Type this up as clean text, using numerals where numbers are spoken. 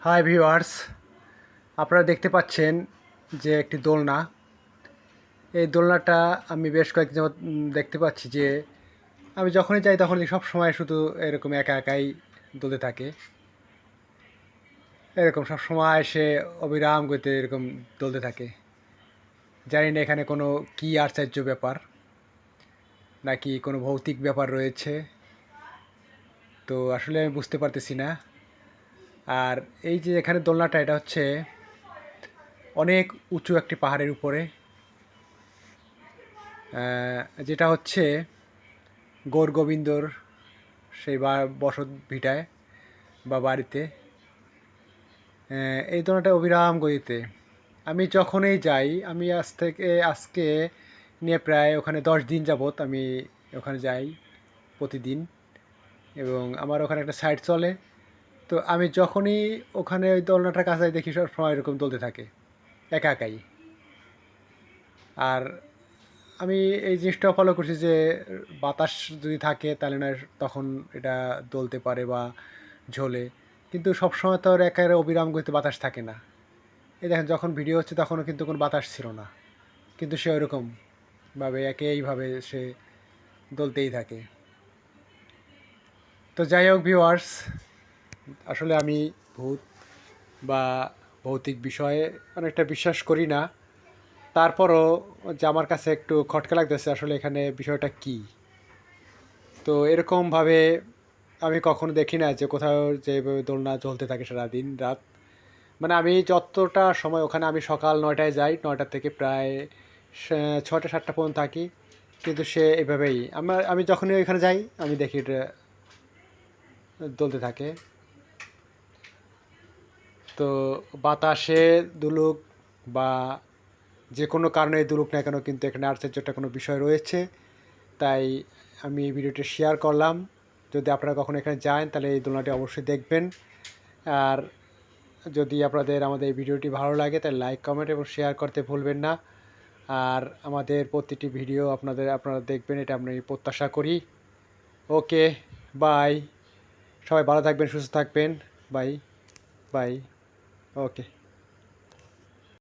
Hi viewers, আপনারা দেখতে পাচ্ছেন যে একটি দোলনা। এই দোলনাটা আমি বেশ কয়েকদিন যাবত দেখতে পাচ্ছি যে আমি যখনই যাই তখনই সব সময় শুধু এরকম একা একাই দুলতে থাকে। এরকম সব সময় সে অবিরাম গতিতে এরকম দুলতে থাকে। জানি না এখানে কোনো কী আশ্চর্য ব্যাপার, নাকি কোনো ভৌতিক ব্যাপার রয়েছে, তো আসলে আমি বুঝতে পারতেছি না। আর এই যে এখানে দোলনাটা, এটা হচ্ছে অনেক উঁচু একটি পাহাড়ের উপরে, যেটা হচ্ছে গৌরগোবিন্দর সেই বসত ভিটায় বা বাড়িতে। এই দোলনাটা অবিরাম গতিতে। আমি যখনই যাই, আমি আজকে নিয়ে প্রায় ওখানে 10 দিন যাবত আমি ওখানে যাই প্রতিদিন, এবং আমার ওখানে একটা সাইট চলে। তো আমি যখনই ওখানে ওই দোলনাটার কাছে দেখি সব সময় এরকম চলতে থাকে একা একাই। আর আমি এই জিনিসটাও ফলো করছি যে বাতাস যদি থাকে তাহলে না তখন এটা দোলতে পারে বা ঝোলে, কিন্তু সবসময় তো আর একেবারে অবিরাম গতিতে বাতাস থাকে না। এই দেখেন, যখন ভিডিও হচ্ছে তখনও কিন্তু কোনো বাতাস ছিল না, কিন্তু সে ওইরকমভাবে একইভাবে সে দোলতেই থাকে। তো যাই হোক ভিউয়ার্স, আসলে আমি ভূত বা ভৌতিক বিষয়ে অনেকটা বিশ্বাস করি না। তারপরও যে আমার কাছে একটু খটকা লাগতেছে আসলে এখানে বিষয়টা কী। তো এরকমভাবে আমি কখনো দেখি না যে কোথাও যেভাবে দোলনা চলতে থাকে সারাদিন রাত। মানে আমি যতটা সময় ওখানে, আমি সকাল 9টায় যাই, 9টা থেকে প্রায় 6টা 7টা পর্যন্ত থাকি, কিন্তু সে এভাবেই আমি যখনই ওইখানে যাই আমি দেখি এটা দোলতে থাকে। তো বাতাসে দুলুক বা যে কোনো কারণে দুলুক না কেন, কিন্তু এখানে আশ্চর্যটা কোনো বিষয় রয়েছে। তাই আমি এই ভিডিওটি শেয়ার করলাম। যদি আপনারা কখনো এখানে যান তাহলে এই দোলনাটি অবশ্যই দেখবেন। আর যদি আপনাদের আমাদের এই ভিডিওটি ভালো লাগে তাহলে লাইক, কমেন্ট এবং শেয়ার করতে ভুলবেন না। আর আমাদের প্রতিটি ভিডিও আপনারা দেখবেন, এটা আমি প্রত্যাশা করি। Okay, bye. সবাই ভালো থাকবেন, সুস্থ থাকবেন। Bye bye. ওকে।